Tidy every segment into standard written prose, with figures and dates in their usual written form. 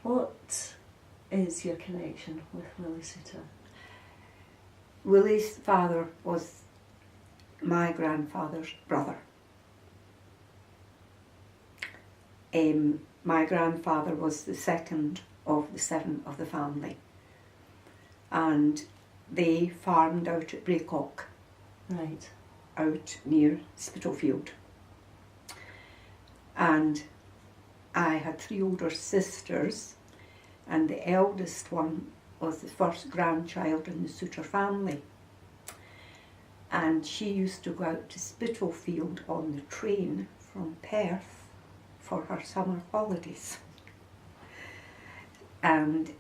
What is your connection with Willie Soutar? Willie's father was my grandfather's brother. My grandfather was the second of the 7 of the family, and they farmed out at Braycock, Right. out near Spitalfield. And I had 3 older sisters, and the eldest one was the first grandchild in the Soutar family. And she used to go out to Spitalfield on the train from Perth for her summer holidays. And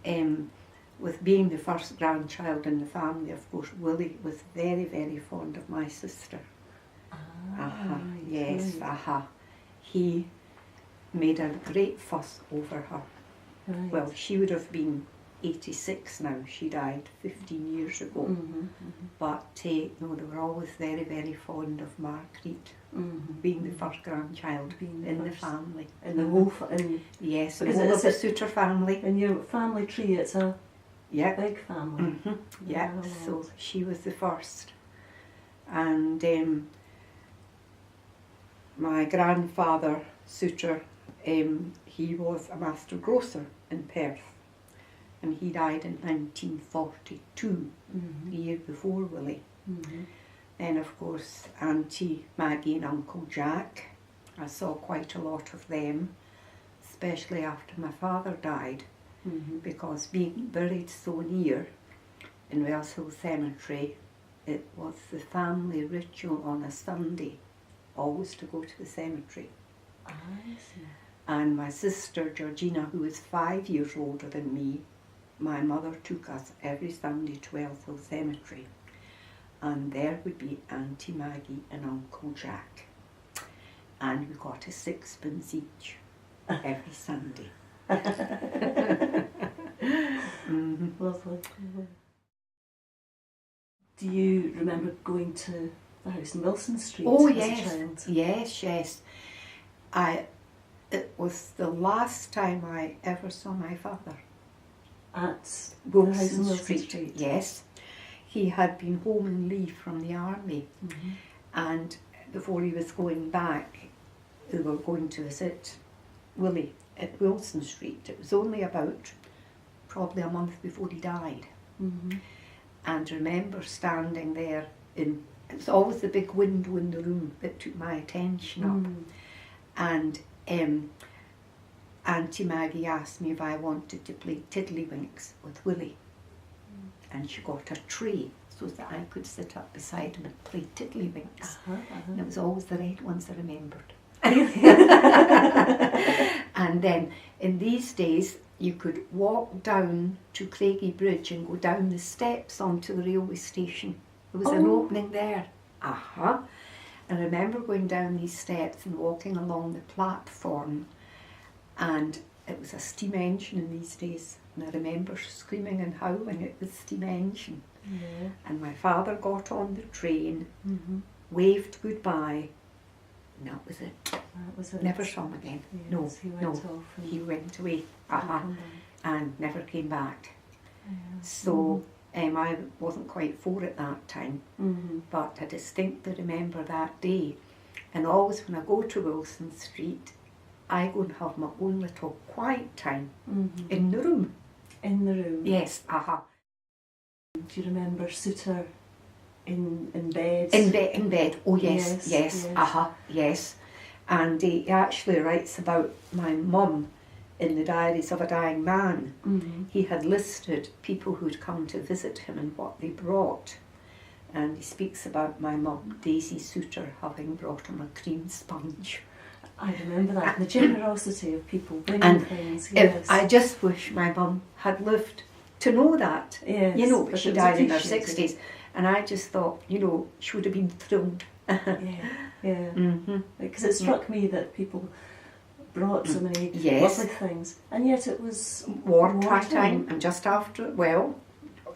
with being the first grandchild in the family, of course, Willie was very, very fond of my sister. Yes, He made a great fuss over her. Right. Well, she would have been 86 now. She died 15 years ago. But no, they were always very, very fond of Marguerite, being the first grandchild in the family. In the whole Yes, in because the whole of the Soutar family. in your family tree, it's a Yeah. big family. Yeah, so she was the first. And my grandfather, Soutar, he was a master grocer in Perth, and he died in 1942, the year before Willie. Then, of course, Auntie Maggie and Uncle Jack. I saw quite a lot of them, especially after my father died, because being buried so near in Wells Hill Cemetery, it was the family ritual on a Sunday always to go to the cemetery. I see. And my sister Georgina, who was 5 years older than me, my mother took us every Sunday to Wells Hill Cemetery, and there would be Auntie Maggie and Uncle Jack, and we got a 6pence each every Sunday. Lovely. Do you remember going to the house in Wilson Street Oh as a yes, child? yes. It was the last time I ever saw my father. At the house in Wilson Wilson Street. Yes. He had been home on leave from the army, and before he was going back, we were going to visit Willie at Wilson Street. It was only about probably a month before he died. And I remember standing there it was always the big window in the room that took my attention up. And Auntie Maggie asked me if I wanted to play tiddlywinks with Willie. And she got a tray so that I could sit up beside him and play tiddlywinks. And it was always the red ones I remembered. And then in these days you could walk down to Craigie Bridge and go down the steps onto the railway station. There was an opening there. And I remember going down these steps and walking along the platform, and it was a steam engine in these days, and I remember screaming and howling at the steam engine. And my father got on the train, waved goodbye, and that was it. That was it. Never saw him again. Yes, he went off and he went away. never come back. And never came back. So I wasn't quite 4 at that time, but I distinctly remember that day. And always when I go to Wilson Street, I go and have my own little quiet time in the room. In the room? Yes, Do you remember Soutar in bed? In bed, oh yes, yes. And he actually writes about my mum in the Diaries of a Dying Man. He had listed people who'd come to visit him and what they brought. And he speaks about my mum, Daisy Soutar, having brought him a cream sponge. I remember that, the generosity of people bringing things. Yes. I just wish my mum had lived to know that. Yes, you know, but she it was died in her appreciated. 60s, and I just thought, you know, she would have been thrilled. Because it struck me that people brought so many lovely things, and yet it was wartime, and just after, well,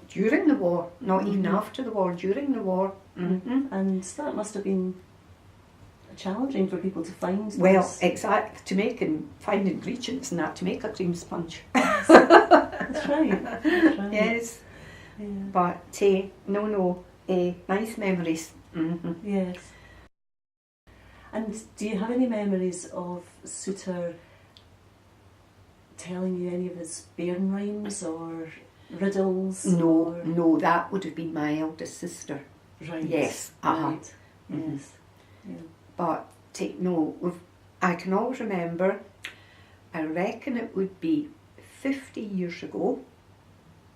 during the war, not even after the war, during the war. And that must have been challenging for people to find. Well, those. exactly, to make and find ingredients and that to make a cream sponge. That's right. That's right. Yes. Yeah. But nice memories. Mm-hmm. Yes. And do you have any memories of Soutar telling you any of his bairn rhymes or riddles? No, that would have been my eldest sister. Right. Yes. Right. Mm-hmm. Yes. Yeah. But I can always remember, I reckon it would be 50 years ago,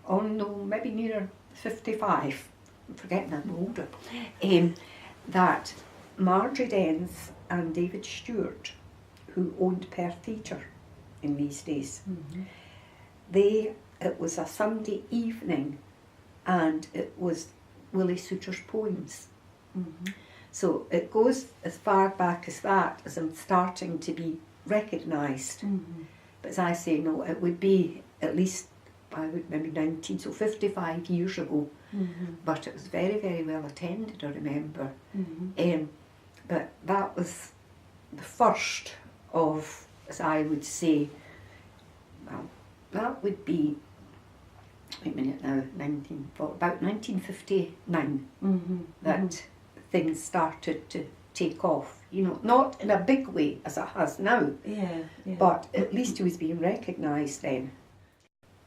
oh no, maybe nearer 55, I'm forgetting I'm older, that Marjorie Dens and David Stewart, who owned Perth Theatre in these days, Mm-hmm. it was a Sunday evening and it was Willie Soutar's poems. Mm-hmm. So it goes as far back as that, as I'm starting to be recognised. Mm-hmm. But as I say, no, it would be at least, maybe 19, so 55 years ago. Mm-hmm. But it was very, very well attended, I remember. Mm-hmm. But that was the first of, as I would say, well, that would be, wait a minute now, about 1959, Mm-hmm. that things started to take off. Not in a big way as it has now, Yeah. but at least he was being recognised then.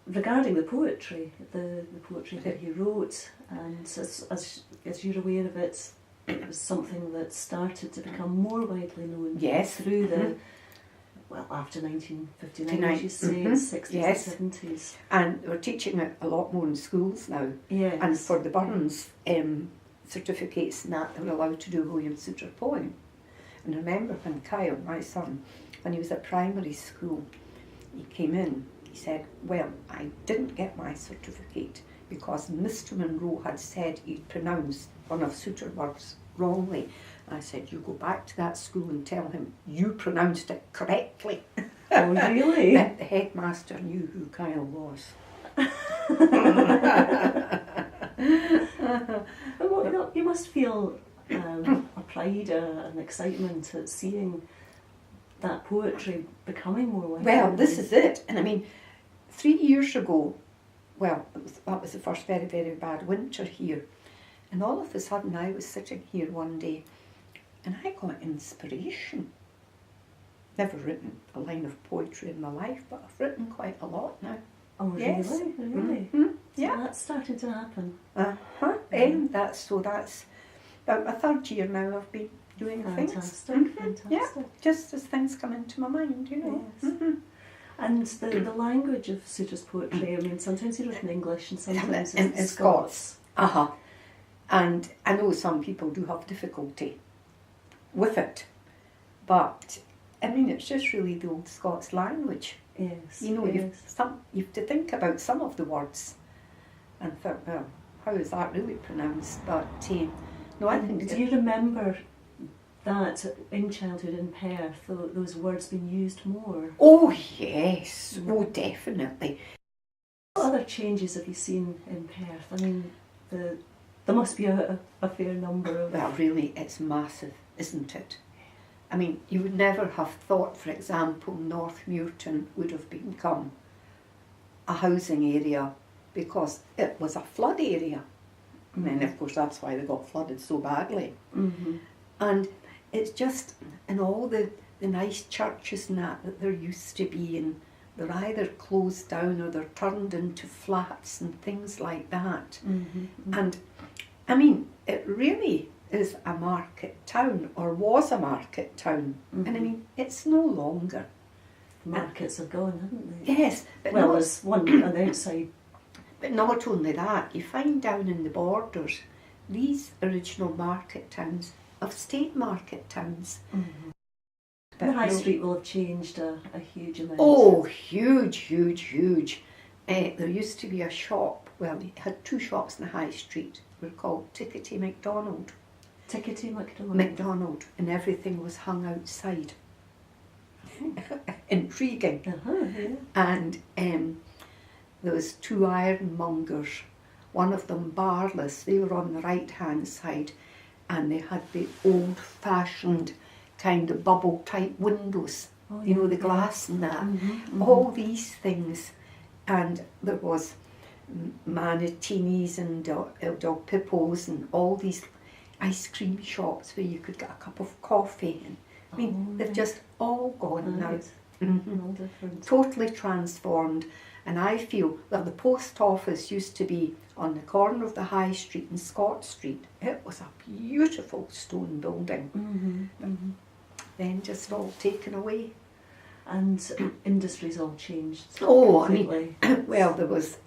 Regarding the poetry, the poetry that he wrote, and as you're aware of it, it was something that started to become more widely known. Yes. Through after 1959, as you say, 60s Yes. and 70s. And we're teaching it a lot more in schools now. Yes. And for the Burns certificates and that, they were allowed to do a William Soutar poem. And I remember when Kyle, my son, when he was at primary school, he came in, he said, well, I didn't get my certificate because Mr. Monroe had said he'd pronounced one of Soutar words wrongly. I said, you go back to that school and tell him you pronounced it correctly. Oh, really? That the headmaster knew who Kyle was. You must feel a pride, an excitement at seeing that poetry becoming more widely. Well, this is it. And I mean, 3 years ago, that was the first very, very bad winter here. And all of a sudden I was sitting here one day and I got inspiration. Never written a line of poetry in my life, but I've written quite a lot now. Oh, Yes. really? Really? Mm-hmm. So Yeah. that's starting to happen. Uh-huh. That's about my third year now I've been doing things. Fantastic, Mhm. fantastic. Yeah, just as things come into my mind, Yes. Mhm. And the language of Soutar's poetry, I mean, sometimes he wrote in English and sometimes In in Scots. And I know some people do have difficulty with it, but I mean, it's just really the old Scots language. Yes. You have to think about some of the words and think, well, how is that really pronounced? But no, I think. Do you remember that in childhood in Perth, those words being used more? Oh yes, oh definitely. What other changes have you seen in Perth? I mean, there must be a fair number of... Well, really, it's massive, isn't it? I mean, you would never have thought, for example, North Muirton would have become a housing area because it was a flood area. Mm-hmm. And of course, that's why they got flooded so badly. Mm-hmm. And it's just, and all the nice churches and that there used to be, and they're either closed down or they're turned into flats and things like that. Mm-hmm. And I mean, it really is a market town, or was a market town. Mm-hmm. And I mean, it's no longer. Markets have gone, haven't they? Yes, but Well, there's one on the outside. But not only that, you find down in the borders, these original market towns of state market towns. Mm-hmm. But The high no- street will have changed a huge amount. Oh, huge, huge, huge. There used to be a shop, well, they had two shops in the high street, they were called Tickety MacDonald. Tickety MacDonald, and everything was hung outside. Intriguing. Yeah. And there was two ironmongers, one of them barless, they were on the right hand side, and they had the old fashioned kind of bubble type windows, Oh, you know, yeah, the yeah. glass and that. Mhm, All these things. And there was manatinis and dog pippos and all these ice cream shops where you could get a cup of coffee. And I mean, Oh, they've right. just all gone now. Right. Mhm. All different. Totally transformed. And I feel that the post office used to be on the corner of the High Street and Scott Street. It was a beautiful stone building. Mhm, mhm. Then just all taken away. And industries all changed. Oh, I mean, completely. well, there was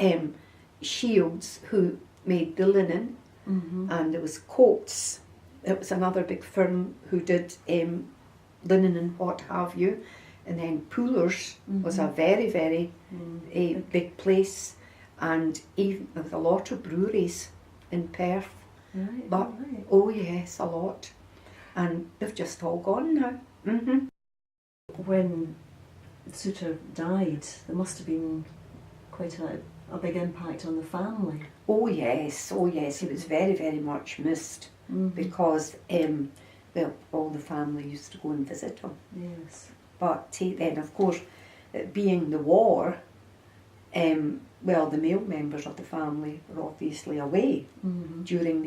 Shields who made the linen, Mhm. and there was Coates. It was another big firm who did linen and what have you. And then Poolers was a very, very big place, and even there was a lot of breweries in Perth. Right, But right. oh yes, a lot, and they've just all gone now. Mm-hmm. When Soutar died, there must have been quite a big impact on the family. Oh yes, he was very, very much missed Mhm. because well, all the family used to go and visit him. Yes. But then, of course, being the war, well, the male members of the family were obviously away Mhm. during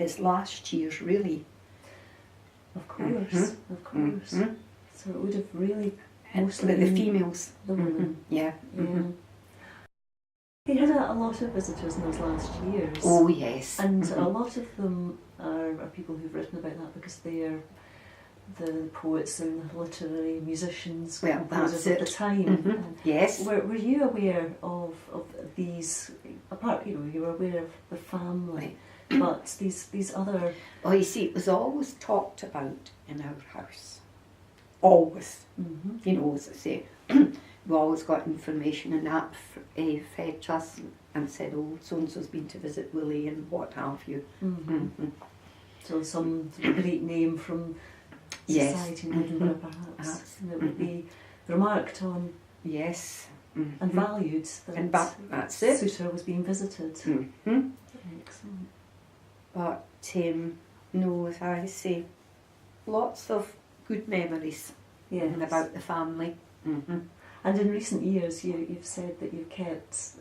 his last years, really. Of course, of course. Mhm. So it would have really And mostly the been females. the women. Mhm. Yeah. Yeah. Mhm. He had a lot of visitors in those last years. Oh yes. And Mhm. a lot of them are people who've written about that because they're the poets and the literary musicians, Well, composers that's of the it. time. Mhm. And Yes. were you aware of these, apart, you were aware of the family, but these other... Well, you see, it was always talked about in our house. Always. Mhm. You know, as I say, we always got information, and that fed to us and said, oh, so-and-so's been to visit Willie and what have you. Mhm. Mhm. So some sort of great name from Yes. society in Edinburgh, perhaps, That's- and it would be remarked on Yes. Mhm. and valued that And that's it. Soutar was being visited. Mhm. Excellent. But no, as I say, lots of good memories Yes. about the family. Mm-hmm. And in recent years, you've said that you've kept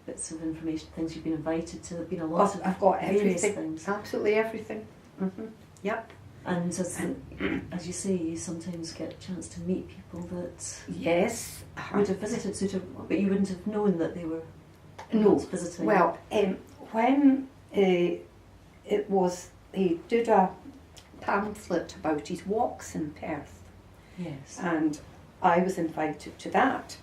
bits of information, things you've been invited to. There've been a lot of I've got various everything, things. absolutely everything. Mm-hmm. Yep. And as you say, you sometimes get a chance to meet people that Yes. would have visited Soutar, but you wouldn't have known that they were No. visiting. Well, when it was, he did a pamphlet about his walks in Perth, yes. and I was invited to that,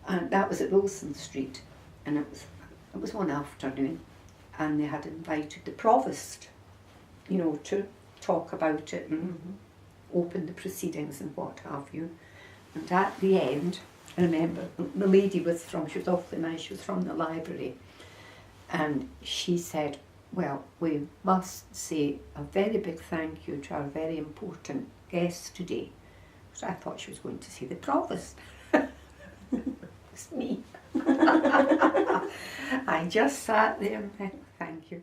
and that was at Wilson Street, and it was one afternoon, and they had invited the provost, you know, to talk about it and Mhm. open the proceedings and what have you. And at the end, I remember the lady she was awfully nice, she was from the library, and she said, well, we must say a very big thank you to our very important guest today. So I thought she was going to say the provost. It's me. I just sat there and went, thank you.